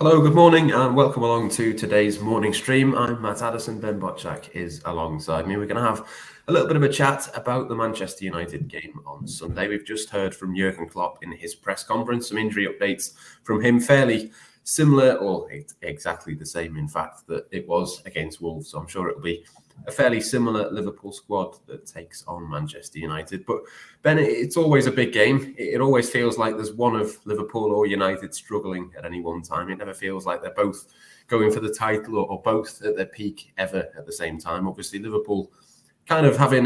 Hello, good morning, and welcome along to today's morning stream. I'm Matt Addison, Ben Bocsak is alongside me. We're going to have a little bit of a chat about the Manchester United game on Sunday. We've just heard from Jurgen Klopp in his press conference, some injury updates from him, fairly similar, or exactly the same, in fact, that it was against Wolves. So I'm sure it'll be a fairly similar Liverpool squad that takes on Manchester United. But Ben, it's always a big game. It always feels like there's one of Liverpool or United struggling at any one time. It never feels like they're both going for the title or both at their peak ever at the same time. Obviously, Liverpool kind of having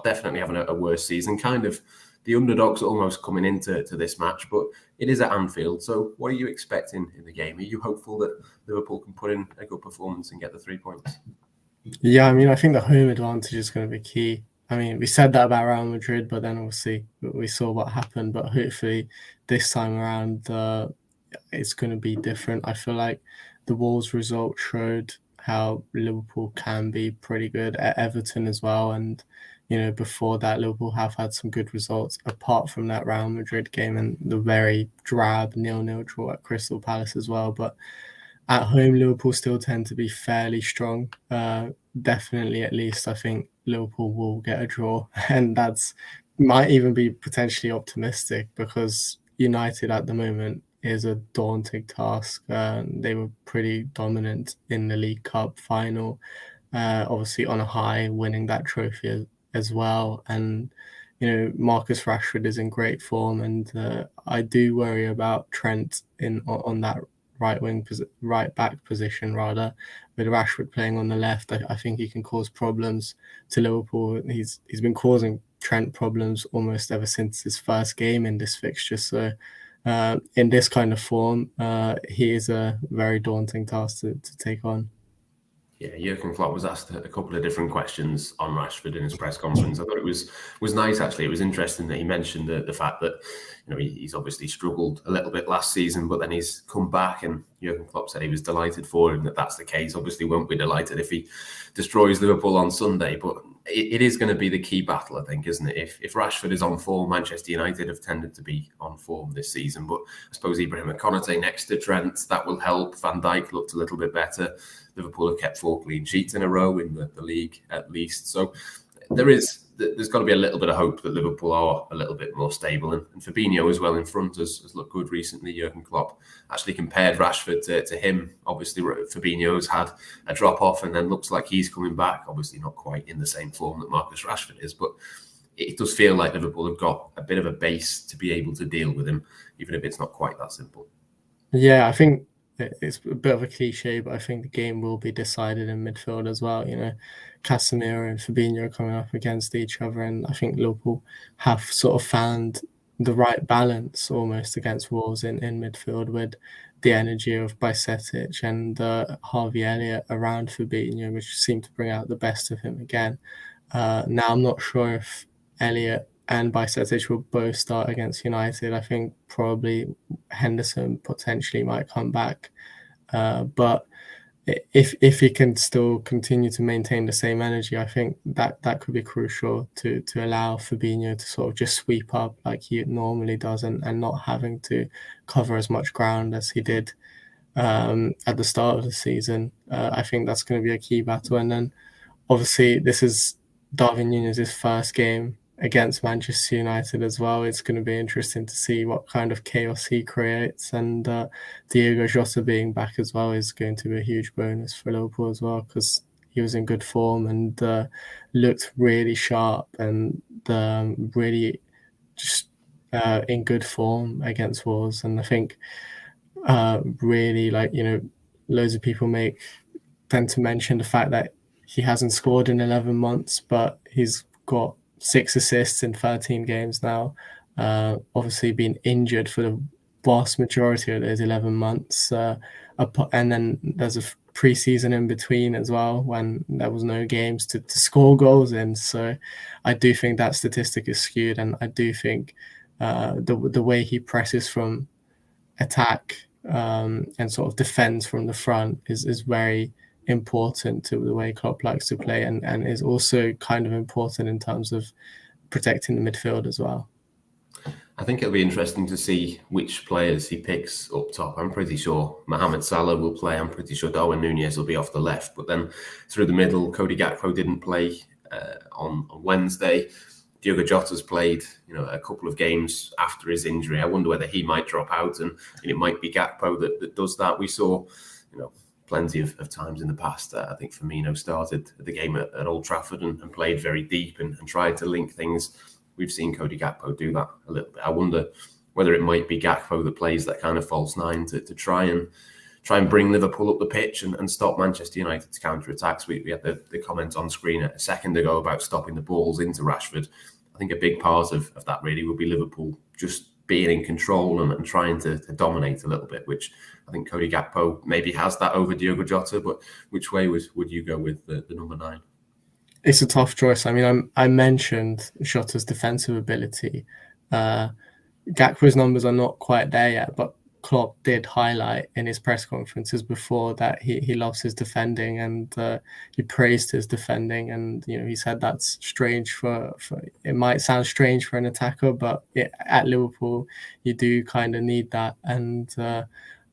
definitely having a worse season, kind of the underdogs almost coming into this match, but it is at Anfield. So what are you expecting in the game? Are you hopeful that Liverpool can put in a good performance and get the 3 points? Yeah, I think the home advantage is going to be key. We said that about Real Madrid, but then obviously we saw what happened. But hopefully this time around, it's going to be different. I feel like the Wolves result showed how Liverpool can be pretty good at Everton as well. And, before that, Liverpool have had some good results apart from that Real Madrid game and the very drab 0-0 draw at Crystal Palace as well. But at home, Liverpool still tend to be fairly strong. Definitely, at least, I think Liverpool will get a draw. And that's might even be potentially optimistic because United at the moment is a daunting task. They were pretty dominant in the League Cup final, obviously on a high, winning that trophy as well. And, Marcus Rashford is in great form. And I do worry about Trent on that right back position rather, with Rashford playing on the left. I think he can cause problems to Liverpool. He's been causing Trent problems almost ever since his first game in this fixture. So in this kind of form, he is a very daunting task to take on. Yeah, Jurgen Klopp was asked a couple of different questions on Rashford in his press conference. I thought it was nice, actually. It was interesting that he mentioned the fact that he's obviously struggled a little bit last season, but then he's come back, and Jurgen Klopp said he was delighted for him that that's the case. Obviously, won't be delighted if he destroys Liverpool on Sunday, but it is going to be the key battle, I think, isn't it? If Rashford is on form, Manchester United have tended to be on form this season, but I suppose Ibrahim Konate next to Trent, that will help. Van Dijk looked a little bit better. Liverpool have kept 4 clean sheets in a row in the league, at least. So there's got to be a little bit of hope that Liverpool are a little bit more stable. And Fabinho as well in front has looked good recently. Jurgen Klopp actually compared Rashford to him. Obviously, Fabinho's had a drop-off and then looks like he's coming back. Obviously not quite in the same form that Marcus Rashford is, but it does feel like Liverpool have got a bit of a base to be able to deal with him, even if it's not quite that simple. Yeah, I think it's a bit of a cliche, but I think the game will be decided in midfield as well. Casemiro and Fabinho coming up against each other, and I think Liverpool have sort of found the right balance almost against Wolves in midfield, with the energy of Bajcetic and Harvey Elliott around Fabinho, which seemed to bring out the best of him again. Now, I'm not sure if Elliott and Bajcetic will both start against United. I think probably Henderson potentially might come back. But if he can still continue to maintain the same energy, I think that could be crucial to allow Fabinho to sort of just sweep up like he normally does and not having to cover as much ground as he did at the start of the season. I think that's going to be a key battle. And then obviously this is Darwin Núñez's first game against Manchester United as well. It's going to be interesting to see what kind of chaos he creates, and Diogo Jota being back as well is going to be a huge bonus for Liverpool as well, because he was in good form and looked really sharp and really just in good form against Wolves. And I think really, loads of people tend to mention the fact that he hasn't scored in 11 months, but he's got 6 assists in 13 games now. Obviously been injured for the vast majority of those 11 months. And then there's a pre-season in between as well when there was no games to score goals in. So I do think that statistic is skewed, and I do think the way he presses from attack and sort of defends from the front is very important to the way Klopp likes to play, and is also kind of important in terms of protecting the midfield as well. I think it'll be interesting to see which players he picks up top. I'm pretty sure Mohamed Salah will play. I'm pretty sure Darwin Núñez will be off the left. But then through the middle, Cody Gakpo didn't play on Wednesday. Diogo Jota's played, a couple of games after his injury. I wonder whether he might drop out, and it might be Gakpo that does that. We saw, plenty of times in the past. I think Firmino started the game at Old Trafford and played very deep and tried to link things. We've seen Cody Gakpo do that a little bit. I wonder whether it might be Gakpo that plays that kind of false nine to try and bring Liverpool up the pitch and stop Manchester United's counter-attacks. We had the comment on screen a second ago about stopping the balls into Rashford. I think a big part of that really will be Liverpool just being in control and trying to dominate a little bit, which I think Cody Gakpo maybe has that over Diogo Jota. But which way would you go with the number 9? It's a tough choice. I mean, I mentioned Jota's defensive ability. Gakpo's numbers are not quite there yet, but Klopp did highlight in his press conferences before that he loves his defending, and he praised his defending. And he said that's strange for it might sound strange for an attacker, but at Liverpool you do kind of need that. And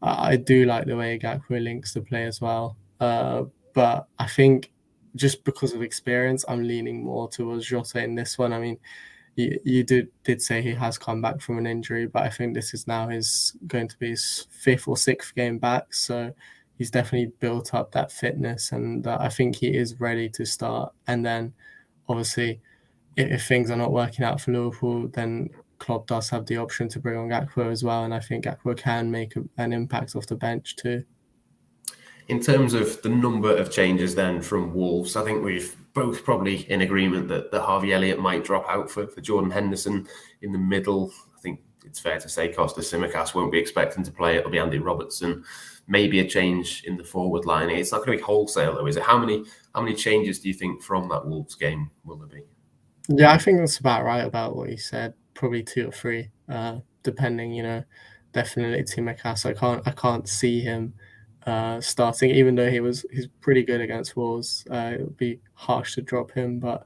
I do like the way Gakpo links the play as well. But I think just because of experience, I'm leaning more towards Jota in this one. I mean, you did say he has come back from an injury, but I think this is now going to be his 5th or 6th game back. So he's definitely built up that fitness, and I think he is ready to start. And then, obviously, if things are not working out for Liverpool, then Klopp does have the option to bring on Gakpo as well. And I think Gakpo can make an impact off the bench too. In terms of the number of changes then from Wolves, I think we've both probably in agreement that Harvey Elliott might drop out for Jordan Henderson in the middle. I think it's fair to say Kostas Tsimikas won't be expecting to play. It'll be Andy Robertson. Maybe a change in the forward line. It's not going to be wholesale though, is it? How many changes do you think from that Wolves game will there be? Yeah, I think that's about right about what you said. Probably 2 or 3, depending. Definitely Tsimikas. I can't see him starting, even though he's pretty good against Wolves. It would be harsh to drop him, but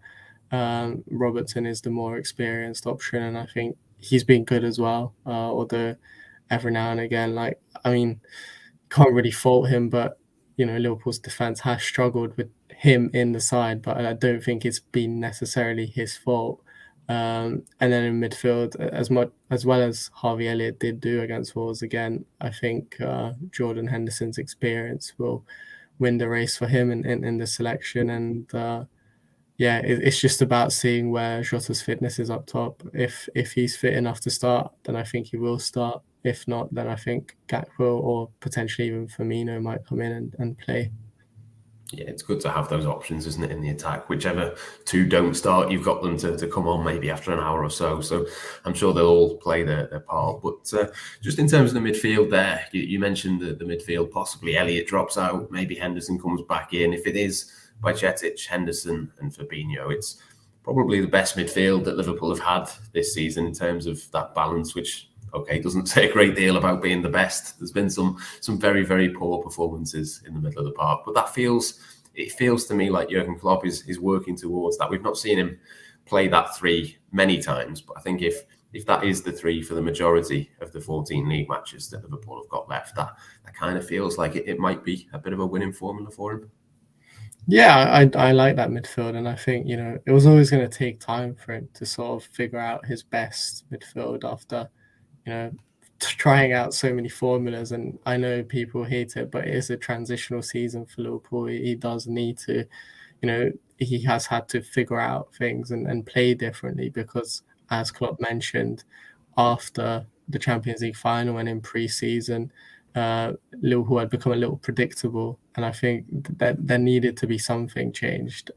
Robertson is the more experienced option, and I think he's been good as well. Although every now and again, can't really fault him, but Liverpool's defense has struggled with him in the side, but I don't think it's been necessarily his fault. And then in midfield, as well as Harvey Elliott did do against Wolves again, I think Jordan Henderson's experience will win the race for him in the selection. And it's just about seeing where Jota's fitness is up top. If he's fit enough to start, then I think he will start. If not, then I think Gakpo or potentially even Firmino might come in and play. Yeah, it's good to have those options, isn't it, in the attack? Whichever 2 don't start, you've got them to come on maybe after an hour or so. So I'm sure they'll all play their part. But just in terms of the midfield there, you mentioned the midfield, possibly Elliott drops out, maybe Henderson comes back in. If it is Bajcetic, Henderson and Fabinho, it's probably the best midfield that Liverpool have had this season in terms of that balance, which doesn't say a great deal about being the best. There's been some very, very poor performances in the middle of the park, but it feels to me like Jurgen Klopp is working towards that. We've not seen him play that 3 many times, but I think if that is the 3 for the majority of the 14 league matches that Liverpool have got left, that kind of feels like it might be a bit of a winning formula for him. Yeah, I like that midfield, and I think it was always going to take time for him to sort of figure out his best midfield after trying out so many formulas. And I know people hate it, but it is a transitional season for Liverpool. He does need to, he has had to figure out things and play differently, because as Klopp mentioned, after the Champions League final and in pre-season, Liverpool had become a little predictable, and I think that there needed to be something changed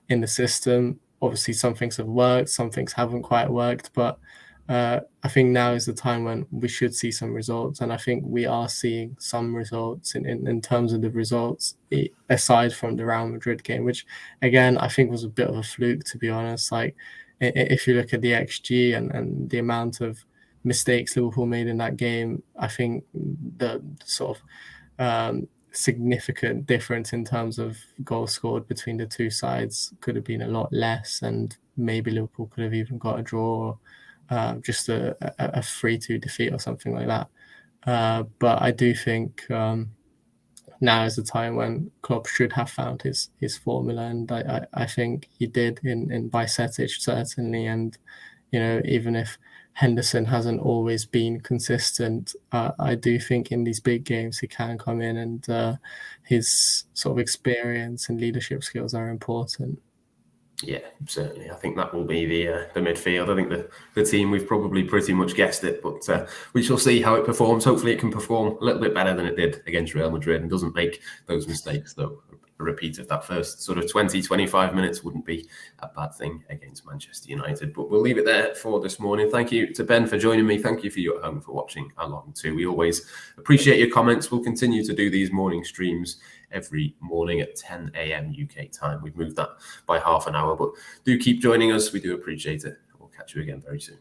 in the system. Obviously, some things have worked, some things haven't quite worked, but I think now is the time when we should see some results, and I think we are seeing some results in terms of the results, aside from the Real Madrid game, which again I think was a bit of a fluke, to be honest. Like, if you look at the XG and the amount of mistakes Liverpool made in that game, I think the sort of significant difference in terms of goals scored between the 2 sides could have been a lot less, and maybe Liverpool could have even got a draw. just a 3-2 defeat or something like that. But I do think now is the time when Klopp should have found his formula, and I think he did in Bajcetic certainly. And even if Henderson hasn't always been consistent, I do think in these big games he can come in, and his sort of experience and leadership skills are important. Yeah, certainly. I think that will be the midfield. I think the team, we've probably pretty much guessed it, but we shall see how it performs. Hopefully it can perform a little bit better than it did against Real Madrid and doesn't make those mistakes, though. A repeat of that first sort of 20-25 minutes wouldn't be a bad thing against Manchester United. But we'll leave it there for this morning. Thank you to Ben for joining me. Thank you for you at home for watching along too. We always appreciate your comments. We'll continue to do these morning streams every morning at 10 a.m. UK time. We've moved that by half an hour, but do keep joining us. We do appreciate it. We'll catch you again very soon.